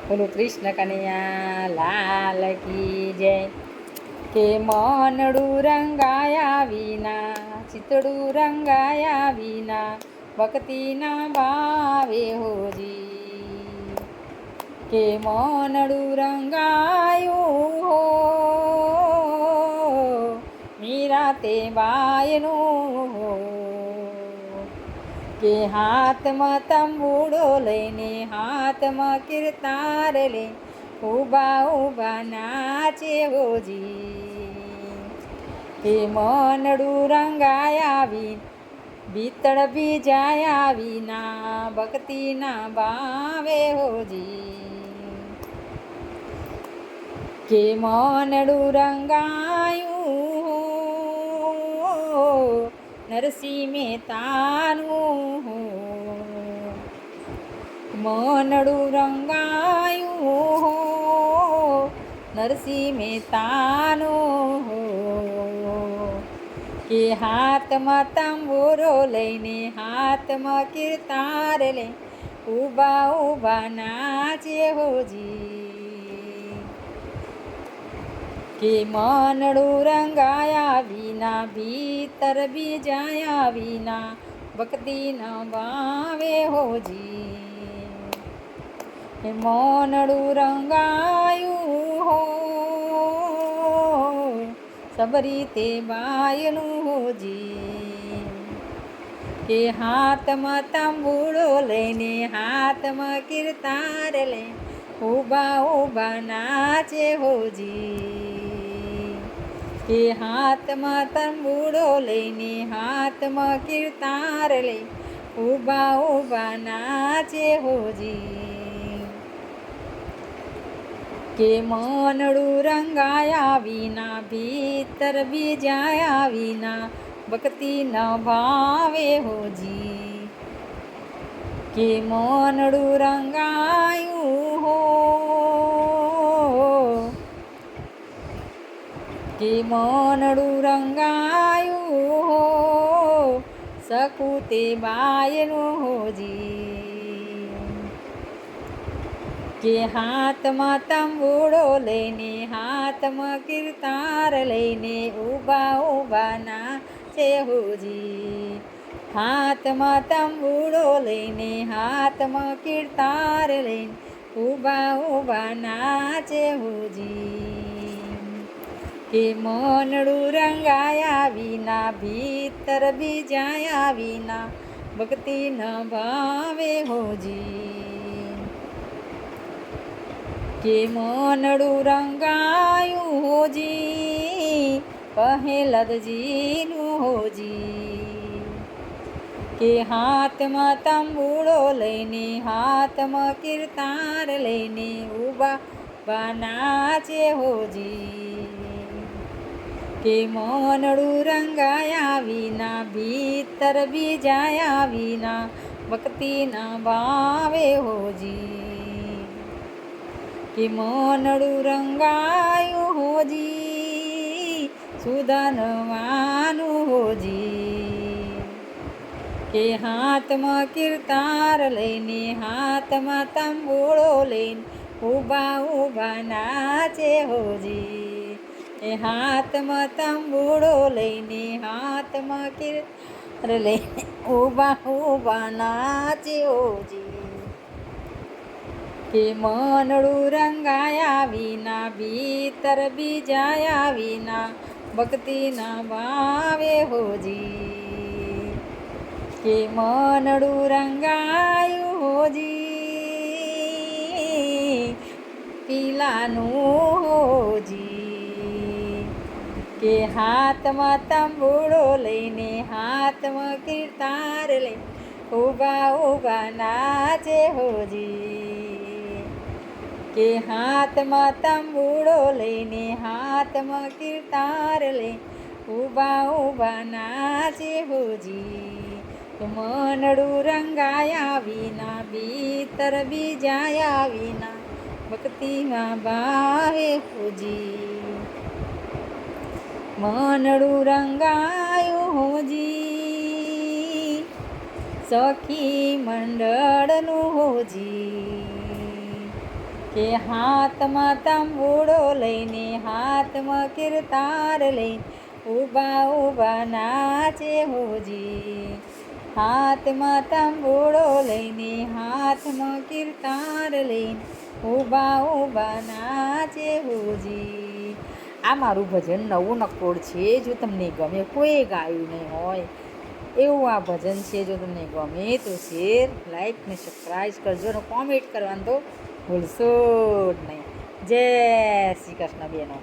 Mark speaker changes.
Speaker 1: બોલો કૃષ્ણ કનૈયા લાલ કી જય. કે મનડું રંગાયા વિના, ચિતડું રંગાયા વિના, ભક્તિ ના ભાવે હોજી. કે મનડું રંગાયું હો, મીરા તે બાયનું હો. કે હાથમાં તંબુડો લઈને, હાથમાં કીર્તાર લે, ઊભા ઊભા નાચે હોજી. કે મનડું રંગાયા ભીતળ બીજાયા વિના, ભક્તિ ના ભાવે હોજી. કે મનડું રંગાયું નરસિંહ મહેતાનું, મનડું રંગાયું નરસિંહ મહેતાનું. કે હાથમાં તંબુરો લઈને, હાથમાં કીર્તાર લે, ઊભા ઊભા નાચે હોજી. કે મનડું રંગાયા વિના, ભીતર બીજાયા વિના, ભક્તિ ના ભાવે હોજી. કે મનડું રંગાયું હો, સબરી તે બાયનું હોજી. કે હાથમાં તંબુડો લઈને, હાથમાં કીર્તાર લે, ઊભા ઊભા નાચે હોજી. કે હાથમાં તંબુડો લઈને, હાથમાં કીર્તાર લે, ઊભા ઊભા નાચે હોજી. કે મનડું રંગાયા વિના, ભીતર બીજાયા વિના, ભક્તિ ન ભાવે હોજી. કે મનડું રંગાયું હો, કે મનડું રંગાયું હો, સકુ તે બાયનું હોજી. કે હાથમાં તંબુડો લઈને, હાથમાં કીર્તાર લઈને, ઊભા ઊભા નાચે હોજી. હાથમાં તંબુડો લઈને, હાથમાં કીર્તાર લઈને, ઊભા ઊભા નાચે હોજી. કે મનડું રંગાયા વિના, ભીતર બીજાયા વિના, ભક્તિ ન ભાવે હોજી. કે મનડું રંગાયું હોજી પહેલદજીનું હોજી. કે હાથમાં તંબુડો લઈને, હાથમાં કીર્તાર લઈને, ઊભા નાચે હોજી. કે મનડું રંગાયા વિના, ભીતર બીજાયા વિના, ભક્તિ ના ભાવે હોજી. કે મનડું રંગાયું હોજી સુદાનવાનું હોજી. કે હાથમાં કીર્તાર લઈને, હાથમાં તંબુળો લઈને, ઊભા ઊભા નાચે હોજી. એ હાથમાં તંબુળો લઈને, હાથમાં કીર્તાર લઈને, ઊભા ઊભા નાચે હોજી. કે મનડું રંગાયા વિના, ભીતર બીજાયા વિના, ભક્તિ ના ભાવે હોજી. કે મનડું રંગાયું હોજી પીલાનું હોજી. કે હાથમાં તંબુળો લઈને, હાથમાં કીર્તાર લઈને, ઊભા ઊભા નાચે હોજી. કે હાથમાં તંબુળો લઈને, હાથમાં કીર્તાર લઈને, ઊભા ઊભા નાચે હોજી. મનડું રંગાયા વિના, ભીતર બીજાયા વિના, ભક્તિમાં ભાવે હોજી. મનડું રંગાયું હોજી સખી મંડળનું હોજી. કે હાથમાં તંબુડો લઈને હાથમાં કિરતાર લઈને ઊભા ઊભા નાચે હોજી. હાથમાં તંબુડો લઈને હાથમાં કિરતાર લઈને ઊભા ઊભા નાચે હોજી. આ મારું ભજન નવું નકોડ છે. જો તમને ગમે, કોઈ ગાયું નહીં હોય એવું આ ભજન છે. જો તમને ગમે તો શેર, લાઈક ને સબસ્ક્રાઈબ કરજો અને કોમેન્ટ કરવાનું તો ભૂલશો જ નહીં. જય શ્રી કૃષ્ણ બેનો.